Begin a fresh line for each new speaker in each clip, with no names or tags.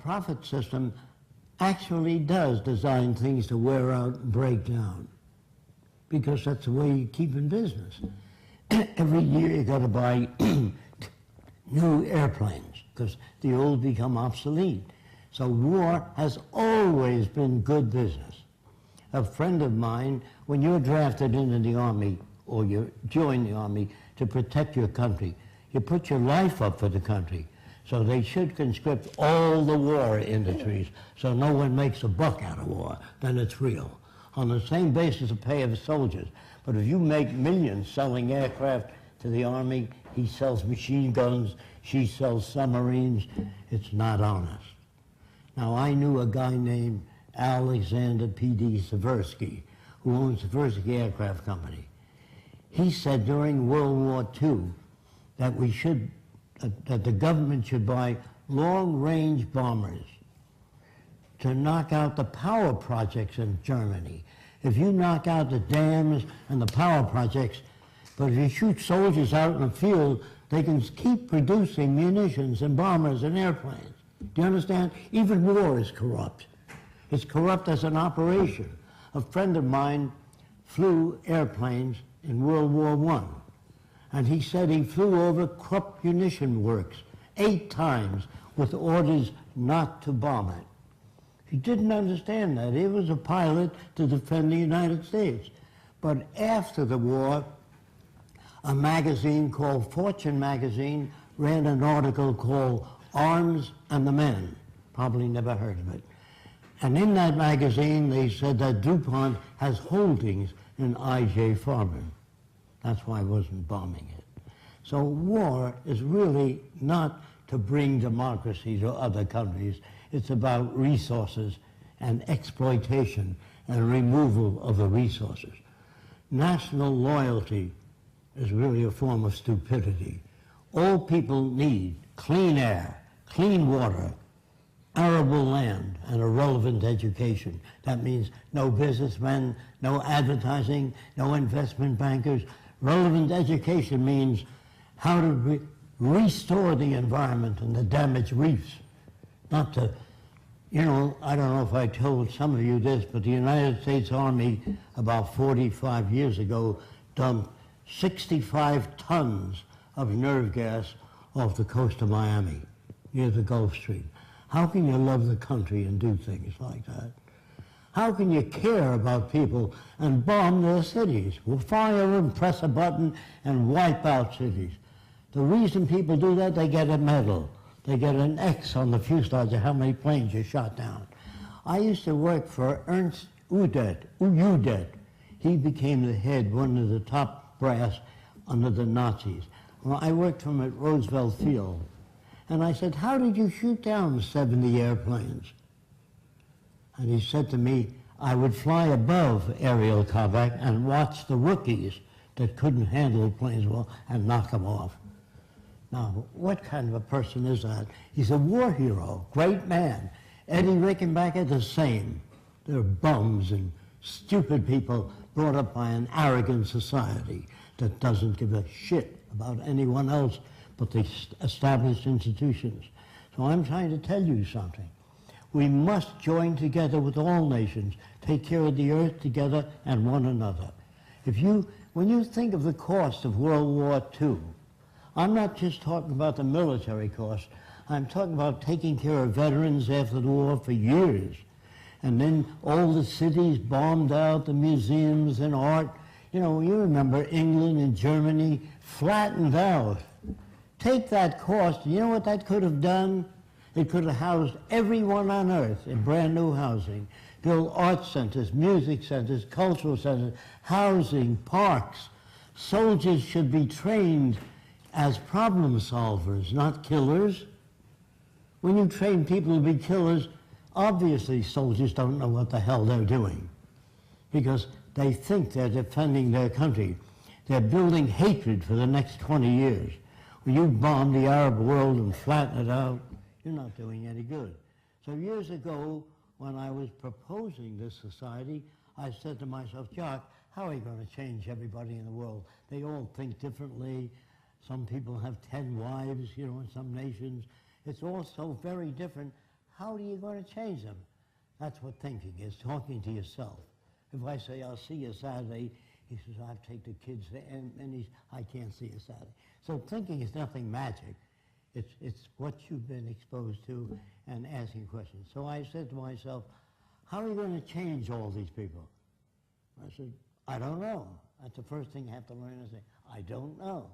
profit system actually does design things to wear out and break down, because that's the way you keep in business. Every year you got to buy new airplanes because the old become obsolete. So war has always been good business. A friend of mine, when you're drafted into the army or you join the army to protect your country, you put your life up for the country. So they should conscript all the war industries so no one makes a buck out of war, then it's real. On the same basis of pay of the soldiers. But if you make millions selling aircraft to the army, he sells machine guns, she sells submarines, it's not honest. Now I knew a guy named Alexander P.D. Seversky, who owns Seversky Aircraft Company. He said during World War II that that the government should buy long-range bombers to knock out the power projects in Germany. If you knock out the dams and the power projects, but if you shoot soldiers out in the field, they can keep producing munitions and bombers and airplanes. Do you understand? Even war is corrupt. It's corrupt as an operation. A friend of mine flew airplanes in World War I, and he said he flew over Krupp munition works 8 times with orders not to bomb it. He didn't understand that. He was a pilot to defend the United States. But after the war, a magazine called Fortune magazine ran an article called Arms and the Men. Probably never heard of it. And in that magazine, they said that DuPont has holdings in I.J. Farben. That's why I wasn't bombing it. So war is really not to bring democracy to other countries. It's about resources and exploitation and removal of the resources. National loyalty is really a form of stupidity. All people need clean air, clean water, arable land, and a relevant education. That means no businessmen, no advertising, no investment bankers. Relevant education means how to restore the environment and the damaged reefs. Not to, I don't know if I told some of you this, but the United States Army about 45 years ago dumped 65 tons of nerve gas off the coast of Miami, near the Gulf Stream. How can you love the country and do things like that? How can you care about people and bomb their cities? We'll fire and press a button and wipe out cities. The reason people do that, they get a medal. They get an X on the fuselage of how many planes you shot down. I used to work for Ernst Udet. He became the head, one of the top brass under the Nazis. Well, I worked for him at Roosevelt Field. And I said, how did you shoot down 70 airplanes? And he said to me, I would fly above aerial combat and watch the rookies that couldn't handle planes well and knock them off. Now, what kind of a person is that? He's a war hero, great man. Eddie Rickenbacker, the same. They're bums and stupid people brought up by an arrogant society that doesn't give a shit about anyone else but the established institutions. So I'm trying to tell you something. We must join together with all nations, take care of the earth together and one another. When you think of the cost of World War II, I'm not just talking about the military cost. I'm talking about taking care of veterans after the war for years. And then all the cities bombed out, the museums and art. You remember England and Germany flattened out. Take that cost, you know what that could have done? It could have housed everyone on earth in brand new housing. Build art centers, music centers, cultural centers, housing, parks. Soldiers should be trained as problem solvers, not killers. When you train people to be killers, obviously soldiers don't know what the hell they're doing because they think they're defending their country. They're building hatred for the next 20 years. When you bomb the Arab world and flatten it out, you're not doing any good. So years ago, when I was proposing this society, I said to myself, Jacque, how are you going to change everybody in the world? They all think differently. Some people have 10 wives, in some nations. It's all so very different. how are you going to change them? That's what thinking is, talking to yourself. If I say, I'll see you Saturday, he says, I'll take the kids there, and I can't see you Saturday. So thinking is nothing magic. It's what you've been exposed to and asking questions. So I said to myself, how are you going to change all these people? I said, I don't know. That's the first thing you have to learn is say, I don't know.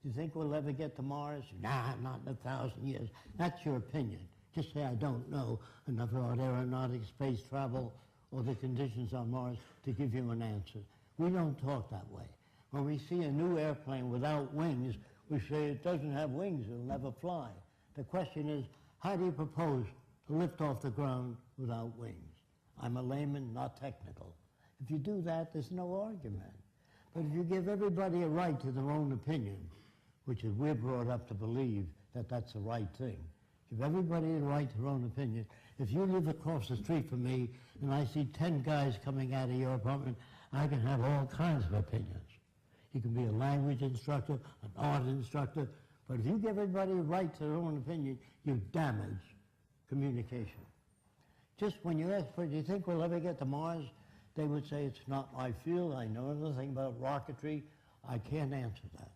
Do you think we'll ever get to Mars? Nah, not in 1,000 years. That's your opinion. Just say, I don't know enough about aeronautic space travel or the conditions on Mars to give you an answer. We don't talk that way. When we see a new airplane without wings, we say it doesn't have wings, it'll never fly. The question is, how do you propose to lift off the ground without wings? I'm a layman, not technical. If you do that, there's no argument. But if you give everybody a right to their own opinion, which is we're brought up to believe that that's the right thing, give everybody the right to their own opinion. If you live across the street from me and I see 10 guys coming out of your apartment, I can have all kinds of opinions. You can be a language instructor, an art instructor, but if you give everybody a right to their own opinion, you damage communication. Just when you ask, do you think we'll ever get to Mars? They would say, it's not my field, I know nothing about rocketry, I can't answer that.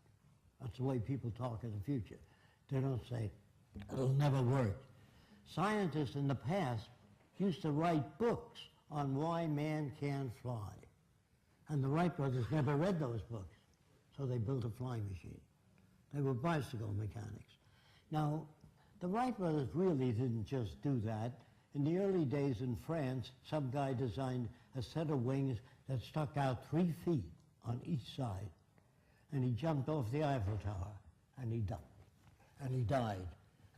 That's the way people talk in the future. They don't say, it'll never work. Scientists in the past used to write books on why man can't fly. And the Wright brothers never read those books, so they built a flying machine. They were bicycle mechanics. Now, the Wright brothers really didn't just do that. In the early days in France, some guy designed a set of wings that stuck out 3 feet on each side. And he jumped off the Eiffel Tower, and he died.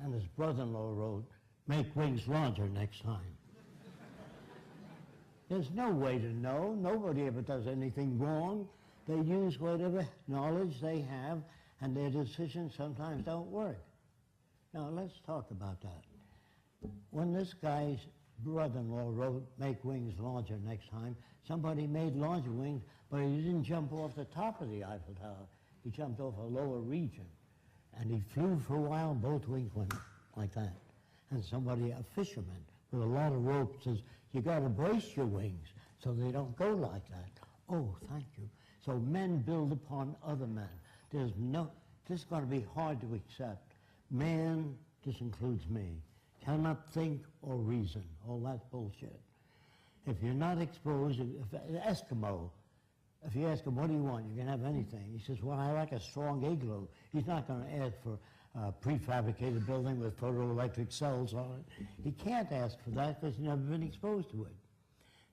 And his brother-in-law wrote, make wings larger next time. There's no way to know. Nobody ever does anything wrong. They use whatever knowledge they have, and their decisions sometimes don't work. Now, let's talk about that. When this guy's brother-in-law wrote, make wings larger next time, somebody made larger wings, but he didn't jump off the top of the Eiffel Tower. He jumped off a lower region. And he flew for a while, both wings went like that. And somebody, a fisherman, with a lot of rope says, you got to brace your wings so they don't go like that. Oh, thank you. So men build upon other men. This is going to be hard to accept. Man, this includes me, cannot think or reason. All that's bullshit. If you're not exposed, if an Eskimo, if you ask him, what do you want? You can have anything. He says, well, I like a strong igloo. He's not going to ask for a prefabricated building with photoelectric cells on it. He can't ask for that because he's never been exposed to it.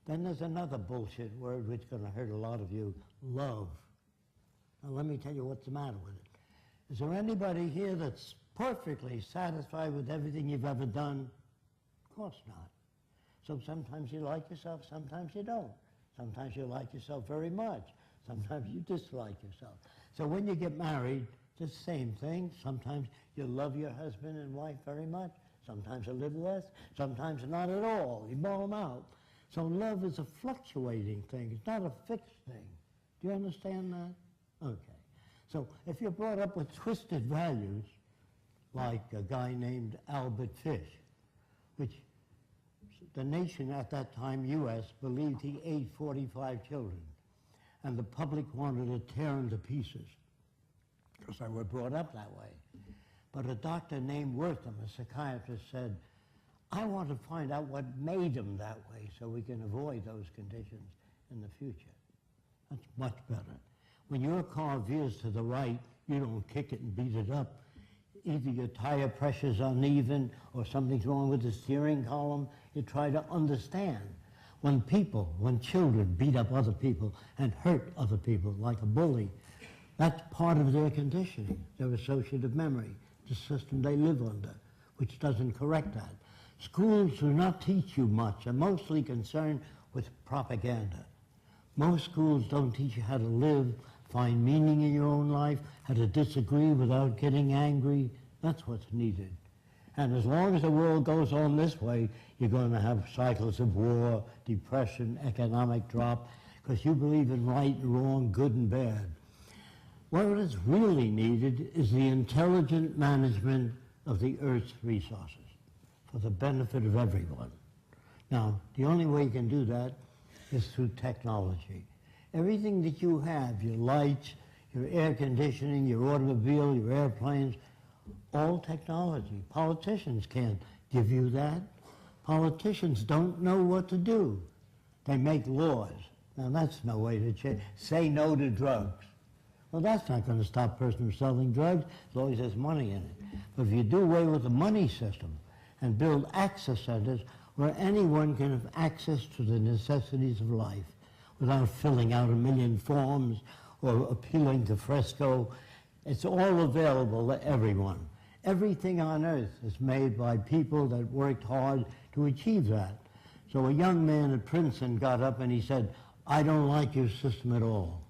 Then there's another bullshit word which is going to hurt a lot of you, love. Now let me tell you what's the matter with it. Is there anybody here that's perfectly satisfied with everything you've ever done? Of course not. So sometimes you like yourself, sometimes you don't. Sometimes you like yourself very much. Sometimes you dislike yourself. So when you get married, it's the same thing. Sometimes you love your husband and wife very much. Sometimes a little less. Sometimes not at all. You blow them out. So love is a fluctuating thing. It's not a fixed thing. Do you understand that? Okay. So if you're brought up with twisted values, like a guy named Albert Fish, which the nation at that time, U.S., believed he ate 45 children, and the public wanted to tear him to pieces, because they were brought up that way. But a doctor named Wortham, a psychiatrist, said, I want to find out what made him that way so we can avoid those conditions in the future. That's much better. When your car veers to the right, you don't kick it and beat it up. Either your tire pressure's uneven or something's wrong with the steering column. You try to understand. When children beat up other people and hurt other people like a bully, that's part of their conditioning, their associative memory, the system they live under, which doesn't correct that. Schools do not teach you much. They're mostly concerned with propaganda. Most schools don't teach you how to live, find meaning in your own life, how to disagree without getting angry. That's what's needed. And as long as the world goes on this way, you're going to have cycles of war, depression, economic drop, because you believe in right and wrong, good and bad. What is really needed is the intelligent management of the Earth's resources. for the benefit of everyone. Now, the only way you can do that is through technology. Everything that you have, your lights, your air conditioning, your automobile, your airplanes, all technology. Politicians can't give you that. Politicians don't know what to do. They make laws. Now that's no way to change. Say no to drugs. Well, that's not going to stop a person from selling drugs as long as there's money in it. But if you do away with the money system and build access centers where anyone can have access to the necessities of life without filling out 1,000,000 forms or appealing to Fresco, it's all available to everyone. Everything on earth is made by people that worked hard to achieve that. So a young man at Princeton got up and he said, "I don't like your system at all."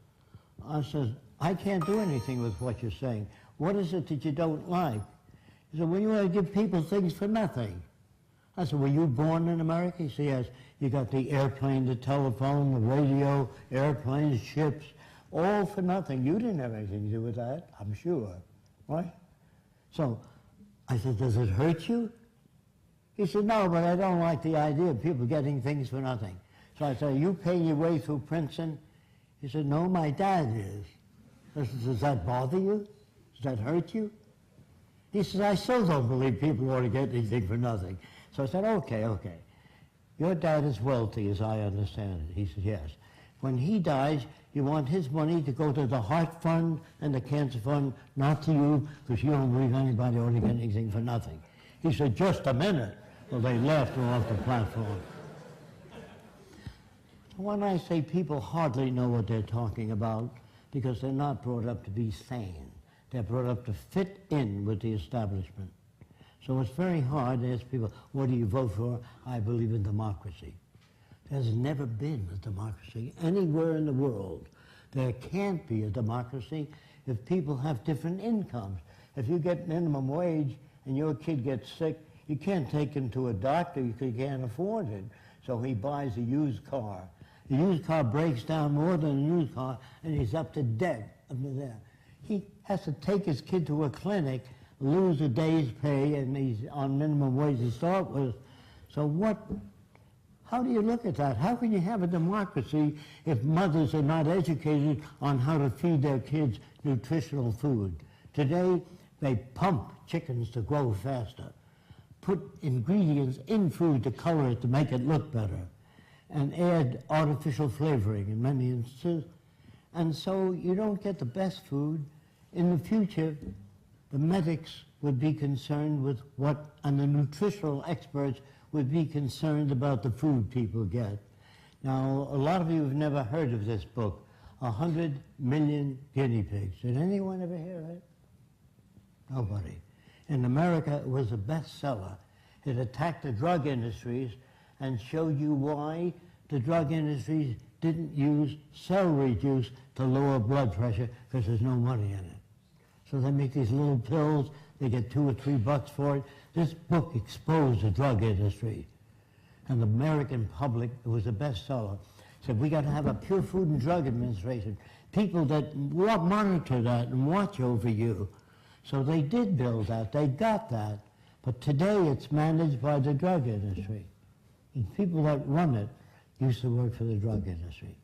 I said, "I can't do anything with what you're saying. What is it that you don't like?" He said, "Well, you want to give people things for nothing." I said, "Were you born in America?" He said, "Yes." You got the airplane, the telephone, the radio, airplanes, ships, all for nothing. You didn't have anything to do with that, I'm sure, right? So I said, "Does it hurt you?" He said, "No, but I don't like the idea of people getting things for nothing." So I said, "Are you paying your way through Princeton?" He said, "No, my dad is." I said, "Does that bother you? Does that hurt you?" He says, "I still don't believe people ought to get anything for nothing." So I said, okay. Your dad is wealthy, as I understand it. He said, "Yes. When he dies, you want his money to go to the Heart Fund and the Cancer Fund, not to you, because you don't believe anybody ought to get anything for nothing." He said, "Just a minute." Well, they left and off the platform. When I say people hardly know what they're talking about, because they're not brought up to be sane. They're brought up to fit in with the establishment. So it's very hard to ask people, "What do you vote for?" "I believe in democracy." There's never been a democracy anywhere in the world. There can't be a democracy if people have different incomes. If you get minimum wage and your kid gets sick, you can't take him to a doctor because you can't afford it. So he buys a used car. The used car breaks down more than a new car, and he's up to debt up to there. He has to take his kid to a clinic, lose a day's pay, and he's on minimum wage to start with. So how do you look at that? How can you have a democracy if mothers are not educated on how to feed their kids nutritional food? Today, they pump chickens to grow faster, put ingredients in food to color it to make it look better, and add artificial flavoring in many instances. And so you don't get the best food. In the future, the medics would be concerned with and the nutritional experts would be concerned about the food people get. Now, a lot of you have never heard of this book, 100 Million Guinea Pigs. Did anyone ever hear it? Nobody. In America, it was a bestseller. It attacked the drug industries and showed you why the drug industries didn't use celery juice to lower blood pressure because there's no money in it. So they make these little pills, they get $2 or $3 for it. This book exposed the drug industry. And the American public, it was a bestseller, said we got to have a Pure Food and Drug Administration, people that monitor that and watch over you. So they did build that, they got that. But today it's managed by the drug industry. And people that run it used to work for the drug industry.